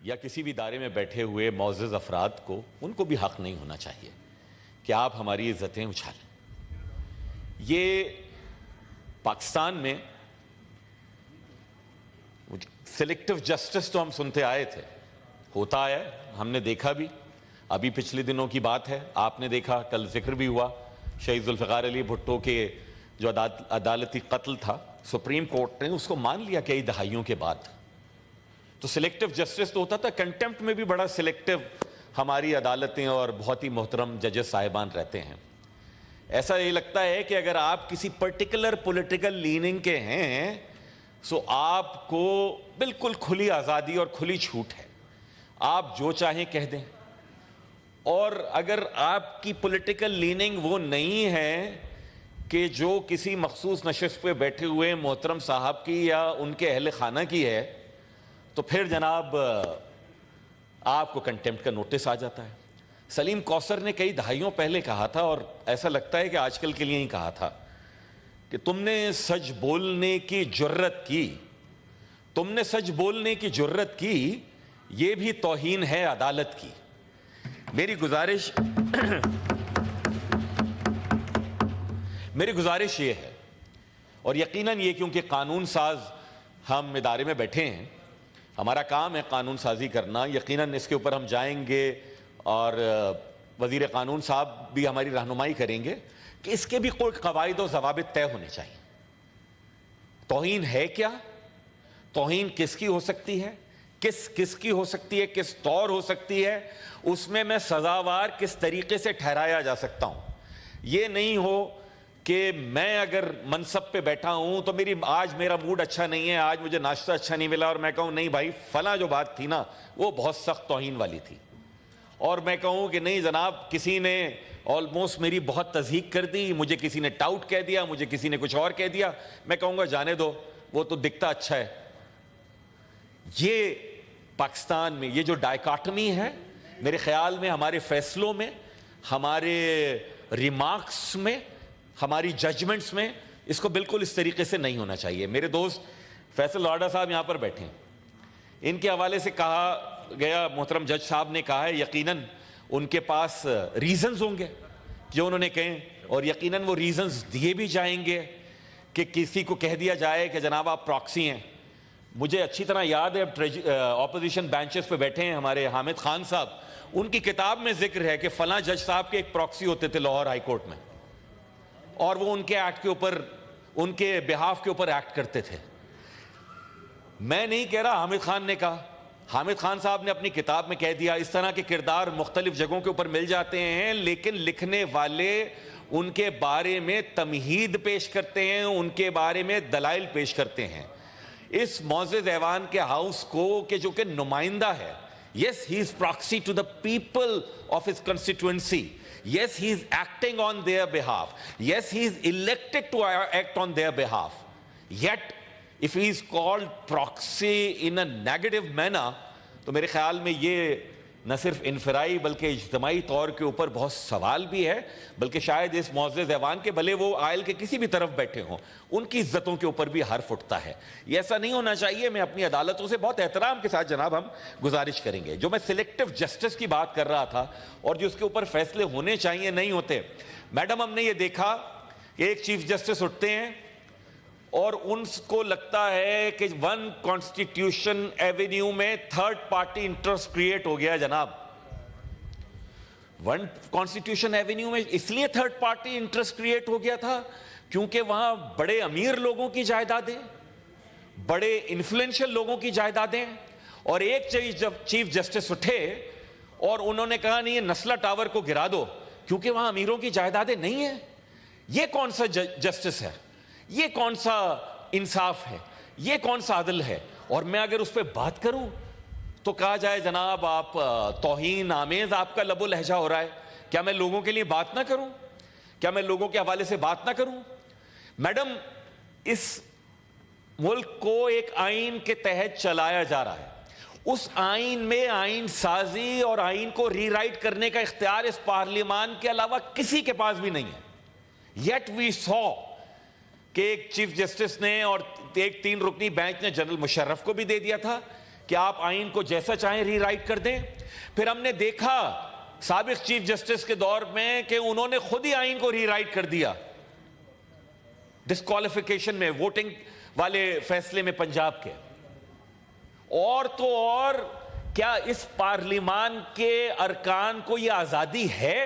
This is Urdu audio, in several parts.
یا کسی بھی ادارے میں بیٹھے ہوئے معزز افراد کو ان کو بھی حق نہیں ہونا چاہیے کہ آپ ہماری عزتیں اچھالیں۔ یہ پاکستان میں سلیکٹو جسٹس تو ہم سنتے آئے تھے، ہوتا ہے، ہم نے دیکھا بھی، ابھی پچھلے دنوں کی بات ہے، آپ نے دیکھا، کل ذکر بھی ہوا، شہید ذوالفقار علی بھٹو کے جو عدالتی قتل تھا، سپریم کورٹ نے اس کو مان لیا کئی دہائیوں کے بعد۔ تو سلیکٹو جسٹس تو ہوتا تھا، کنٹیمپٹ میں بھی بڑا سلیکٹو ہماری عدالتیں اور بہت ہی محترم ججز صاحبان رہتے ہیں۔ ایسا یہ لگتا ہے کہ اگر آپ کسی پرٹیکولر پولیٹیکل لیننگ کے ہیں سو آپ کو بالکل کھلی آزادی اور کھلی چھوٹ ہے، آپ جو چاہیں کہہ دیں، اور اگر آپ کی پولیٹیکل لیننگ وہ نہیں ہے کہ جو کسی مخصوص نشست پہ بیٹھے ہوئے محترم صاحب کی یا ان کے اہل خانہ کی ہے تو پھر جناب آپ کو کنٹیمپٹ کا نوٹس آ جاتا ہے۔ سلیم کوثر نے کئی دہائیوں پہلے کہا تھا، اور ایسا لگتا ہے کہ آج کل کے لیے ہی کہا تھا، کہ تم نے سچ بولنے کی جرت کی، تم نے سچ بولنے کی جرت کی، یہ بھی توہین ہے عدالت کی۔ میری گزارش یہ ہے، اور یقیناً یہ کیونکہ قانون ساز ہم ادارے میں بیٹھے ہیں، ہمارا کام ہے قانون سازی کرنا، یقیناً اس کے اوپر ہم جائیں گے اور وزیر قانون صاحب بھی ہماری رہنمائی کریں گے کہ اس کے بھی کوئی قواعد و ضوابط طے ہونے چاہیے۔ توہین ہے کیا؟ توہین کس کی ہو سکتی ہے؟ کس کی ہو سکتی ہے؟ کس طور ہو سکتی ہے؟ اس میں سزاوار کس طریقے سے ٹھہرایا جا سکتا ہوں؟ یہ نہیں ہو کہ میں اگر منصب پہ بیٹھا ہوں تو آج میرا موڈ اچھا نہیں ہے، آج مجھے ناشتہ اچھا نہیں ملا، اور میں کہوں نہیں بھائی فلاں جو بات تھی نا وہ بہت سخت توہین والی تھی، اور میں کہوں کہ نہیں جناب کسی نے آلموسٹ میری بہت تضحیق کر دی، مجھے کسی نے ٹاؤٹ کہہ دیا، مجھے کسی نے کچھ اور کہہ دیا، میں کہوں گا جانے دو، وہ تو دکھتا اچھا ہے۔ یہ پاکستان میں یہ جو ڈائیکاٹمی ہے، میرے خیال میں ہمارے فیصلوں میں، ہمارے ریمارکس میں، ہماری ججمنٹس میں اس کو بالکل اس طریقے سے نہیں ہونا چاہیے۔ میرے دوست فیصل لاڈا صاحب یہاں پر بیٹھے ہیں، ان کے حوالے سے کہا گیا، محترم جج صاحب نے کہا ہے یقیناً ان کے پاس ریزنز ہوں گے جو انہوں نے کہیں، اور یقیناً وہ ریزنز دیے بھی جائیں گے کہ کسی کو کہہ دیا جائے کہ جناب آپ پراکسی ہیں۔ مجھے اچھی طرح یاد ہے، اپوزیشن بینچز پہ بیٹھے ہیں ہمارے حامد خان صاحب، ان کی کتاب میں ذکر ہے کہ فلاں جج صاحب کے ایک پراکسی ہوتے تھے لاہور ہائی کورٹ میں، اور وہ ان کے ایکٹ کے اوپر، ان کے بہاف کے اوپر ایکٹ کرتے تھے۔ میں نہیں کہہ رہا، حامد خان نے کہا، حامد خان صاحب نے اپنی کتاب میں کہہ دیا۔ اس طرح کے کردار مختلف جگہوں کے اوپر مل جاتے ہیں، لیکن لکھنے والے ان کے بارے میں تمہید پیش کرتے ہیں، ان کے بارے میں دلائل پیش کرتے ہیں۔ اس معزز ایوان کے ہاؤس کو کہ جو کہ نمائندہ ہے، yes he is proxy to the people of his constituency, yes he is acting on their behalf, yes he is elected to act on their behalf, yet if he is called proxy in a negative manner تو میرے خیال میں یہ نہ صرف انفرائی بلکہ اجتماعی طور کے اوپر بہت سوال بھی ہے، بلکہ شاید اس معزز ایوان کے بھلے وہ آئل کے کسی بھی طرف بیٹھے ہوں، ان کی عزتوں کے اوپر بھی حرف اٹھتا ہے۔ یہ ایسا نہیں ہونا چاہیے۔ میں اپنی عدالتوں سے بہت احترام کے ساتھ جناب ہم گزارش کریں گے۔ جو میں سلیکٹو جسٹس کی بات کر رہا تھا اور جو اس کے اوپر فیصلے ہونے چاہیے نہیں ہوتے، میڈم ہم نے یہ دیکھا کہ ایک چیف جسٹس اٹھتے ہیں اور ان کو لگتا ہے کہ ون کانسٹیٹیوشن ایونیو میں تھرڈ پارٹی انٹرسٹ کریٹ ہو گیا۔ جناب ون کانسٹیٹیوشن ایونیو میں اس لیے تھرڈ پارٹی انٹرسٹ کریٹ ہو گیا تھا کیونکہ وہاں بڑے امیر لوگوں کی جائیدادیں، بڑے انفلوئنشل لوگوں کی جائیدادیں، اور ایک چیف جسٹس اٹھے اور انہوں نے کہا نہیں یہ نسلہ ٹاور کو گرا دو کیونکہ وہاں امیروں کی جائیدادیں نہیں ہیں۔ یہ کون سا جسٹس ہے؟ یہ کون سا انصاف ہے؟ یہ کون سا عدل ہے؟ اور میں اگر اس پہ بات کروں تو کہا جائے جناب آپ توہین آمیز آپ کا لب و لہجہ ہو رہا ہے۔ کیا میں لوگوں کے لیے بات نہ کروں؟ کیا میں لوگوں کے حوالے سے بات نہ کروں؟ میڈم اس ملک کو ایک آئین کے تحت چلایا جا رہا ہے، اس آئین میں آئین سازی اور آئین کو ری رائٹ کرنے کا اختیار اس پارلیمان کے علاوہ کسی کے پاس بھی نہیں ہے۔ یٹ وی سو کہ ایک چیف جسٹس نے اور ایک 3 رکنی بینچ نے جنرل مشرف کو بھی دے دیا تھا کہ آپ آئین کو جیسا چاہیں ری رائٹ کر دیں. پھر ہم نے دیکھا سابق چیف جسٹس کے دور میں کہ انہوں نے خود ہی آئین کو ری رائٹ کر دیا ڈسکوالیفیکیشن میں, ووٹنگ والے فیصلے میں پنجاب کے. اور تو اور کیا اس پارلیمان کے ارکان کو یہ آزادی ہے؟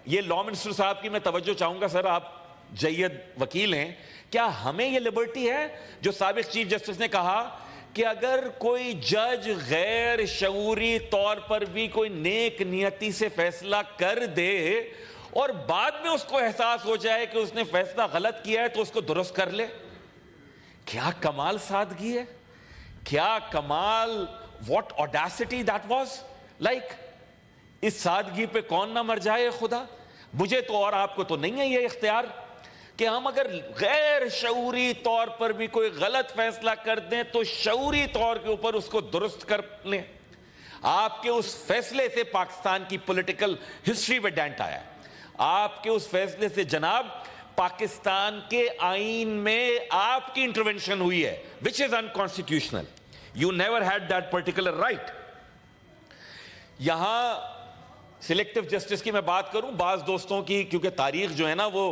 یہ لا منسٹر صاحب کی میں توجہ چاہوں گا, سر آپ جید وکیل ہیں, کیا ہمیں یہ لبرٹی ہے جو سابق چیف جسٹس نے کہا کہ اگر کوئی جج غیر شعوری طور پر بھی کوئی نیک نیتی سے فیصلہ کر دے اور بعد میں اس کو احساس ہو جائے کہ اس نے فیصلہ غلط کیا ہے تو اس کو درست کر لے؟ کیا کمال سادگی ہے, کیا کمال, what audacity that was like. اس سادگی پہ کون نہ مر جائے خدا. مجھے تو اور آپ کو تو نہیں ہے یہ اختیار کہ ہم اگر غیر شعوری طور پر بھی کوئی غلط فیصلہ کر دیں تو شعوری طور کے اوپر اس کو درست کر لیں. آپ کے اس فیصلے سے پاکستان کی پولیٹیکل ہسٹری میں ڈینٹ آیا. آپ کے اس فیصلے سے جناب پاکستان کے آئین میں آپ کی انٹرونشن ہوئی ہے, which is unconstitutional. You never had that particular right. یہاں سلیکٹو جسٹس کی میں بات کروں, بعض دوستوں کی کیونکہ تاریخ جو ہے نا وہ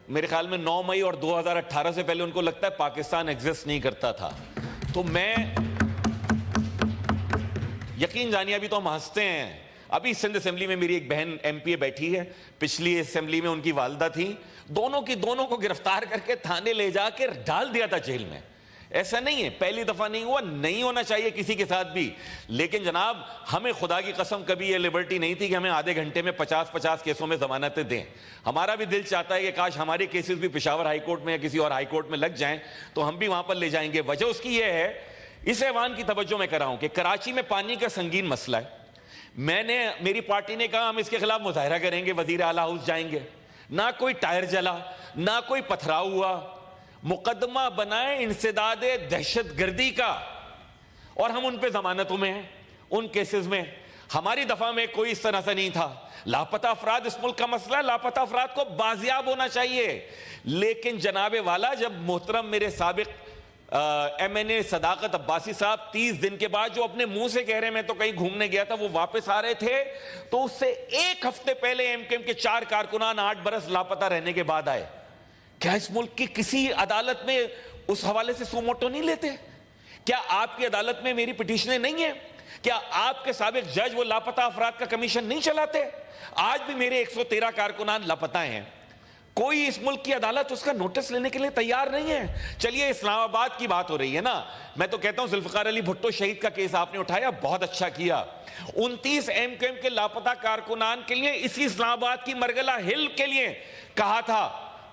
میرے خیال میں 9 مئی اور 2018 سے پہلے ان کو لگتا ہے پاکستان ایگزسٹ نہیں کرتا تھا. تو میں یقین جانیے ابھی تو ہم ہنستے ہیں, ابھی سندھ اسمبلی میں میری ایک بہن ایم پی اے بیٹھی ہے, پچھلی اسمبلی میں ان کی والدہ تھی, دونوں کو گرفتار کر کے تھانے لے جا کے ڈال دیا تھا جیل میں. ایسا نہیں ہے, پہلی دفعہ نہیں ہوا, نہیں ہونا چاہیے کسی کے ساتھ بھی. لیکن جناب ہمیں خدا کی قسم کبھی یہ لبرٹی نہیں تھی کہ ہمیں آدھے گھنٹے میں 50 کیسوں میں ضمانتیں دیں. ہمارا بھی دل چاہتا ہے کہ کاش ہمارے کیسز بھی پشاور ہائی کورٹ میں یا کسی اور ہائی کورٹ میں لگ جائیں تو ہم بھی وہاں پر لے جائیں گے. وجہ اس کی یہ ہے, اس ایوان کی توجہ میں کر رہا ہوں کہ کراچی میں پانی کا سنگین مسئلہ ہے. میری پارٹی نے کہا ہم اس کے خلاف مظاہرہ کریں گے, وزیر اعلیٰ ہاؤس جائیں گے. نہ کوئی ٹائر جلا, نہ کوئی پتھراؤ ہوا, مقدمہ بنائے انسداد دہشت گردی کا, اور ہم ان پہ ضمانتوں میں ہیں ان کیسز میں. ہماری دفعہ میں کوئی اس طرح سے نہیں تھا. لاپتہ افراد اس ملک کا مسئلہ ہے, لاپتہ افراد کو بازیاب ہونا چاہیے. لیکن جناب والا جب محترم میرے سابق ایم این اے صداقت عباسی صاحب 30 دن کے بعد جو اپنے منہ سے کہہ رہے میں تو کہیں گھومنے گیا تھا, وہ واپس آ رہے تھے, تو اس سے ایک ہفتے پہلے ایم کیو ایم کے 4 کارکنان 8 برس لاپتہ رہنے کے بعد آئے. کیا اس ملک کی کسی عدالت میں اس حوالے سے سو موٹو نہیں لیتے؟ کیا آپ کی عدالت میں میری پٹیشنیں نہیں ہیں؟ کیا آپ کے سابق جج وہ لاپتہ افراد کا کمیشن نہیں چلاتے؟ آج بھی میرے 113 کارکنان لاپتہ ہیں. کوئی اس ملک کی عدالت اس کا نوٹس لینے کے لیے تیار نہیں ہے. چلیے اسلام آباد کی بات ہو رہی ہے نا, میں تو کہتا ہوں ذوالفقار علی بھٹو شہید کا کیس آپ نے اٹھایا, بہت اچھا کیا. 29 ایم کیو ایم کے لاپتہ کارکنان کے لیے اسی اسلام آباد کی مرگلہ ہل کے لیے کہا تھا,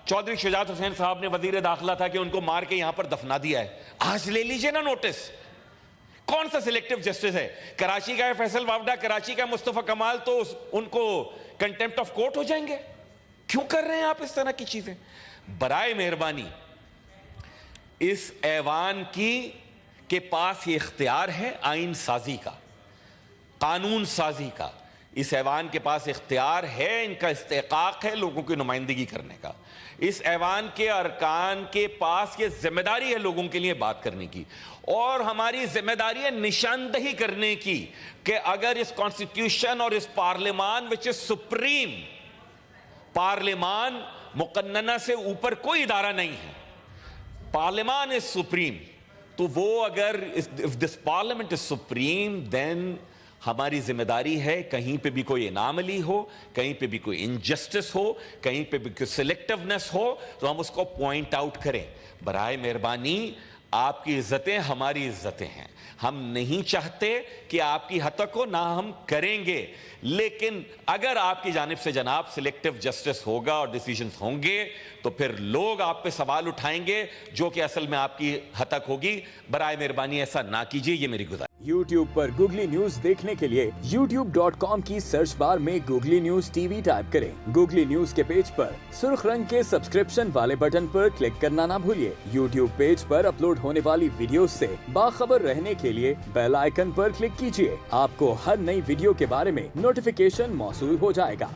چودھری شجاعت حسین صاحب نے وزیر داخلہ تھا کہ ان کو مار کے یہاں پر دفنا دیا ہے. آج لے لیجئے نا نوٹس. کون سا سلیکٹو جسٹس ہے؟ کراچی کا ہے فیصل وافدہ, کراچی کا مصطفیٰ کمال, تو ان کو کنٹیمپٹ آف کورٹ ہو جائیں گے. کیوں کر رہے ہیں آپ اس طرح کی چیزیں؟ برائے مہربانی اس ایوان کے پاس یہ اختیار ہے آئین سازی کا, قانون سازی کا. اس ایوان کے پاس اختیار ہے, ان کا استحقاق ہے لوگوں کی نمائندگی کرنے کا. اس ایوان کے ارکان کے پاس یہ ذمہ داری ہے لوگوں کے لیے بات کرنے کی, اور ہماری ذمہ داری ہے نشاندہی کرنے کی کہ اگر اس کانسٹیٹیوشن اور اس پارلیمان وچ از سپریم, پارلیمان مقننہ سے اوپر کوئی ادارہ نہیں ہے, پارلیمان از سپریم, تو وہ اگر if this parliament is supreme then ہماری ذمہ داری ہے کہیں پہ بھی کوئی اناملی ہو, کہیں پہ بھی کوئی انجسٹس ہو, کہیں پہ بھی کوئی سلیکٹیونیس ہو تو ہم اس کو پوائنٹ آؤٹ کریں. برائے مہربانی آپ کی عزتیں ہماری عزتیں ہیں, ہم نہیں چاہتے کہ آپ کی ہتک ہو, نہ ہم کریں گے. لیکن اگر آپ کی جانب سے جناب سلیکٹیو جسٹس ہوگا اور ڈیسیجنز ہوں گے تو پھر لوگ آپ پہ سوال اٹھائیں گے جو کہ اصل میں آپ کی ہتک ہوگی. برائے مہربانی ایسا نہ کیجیے, یہ میری گزارش. YouTube پر گوگلی نیوز دیکھنے کے لیے youtube.com کی سرچ بار میں googly news T V type کریں. گوگلی نیوز کے پیج پر سرخ رنگ کے سبسکرپشن والے بٹن پر کلک کرنا نہ بھولیے. YouTube پیج پر اپلوڈ ہونے والی ویڈیوز سے باخبر رہنے کے لیے بیل آئیکن پر کلک کیجیے. آپ کو ہر نئی ویڈیو کے بارے میں نوٹیفیکیشن موصول ہو جائے گا.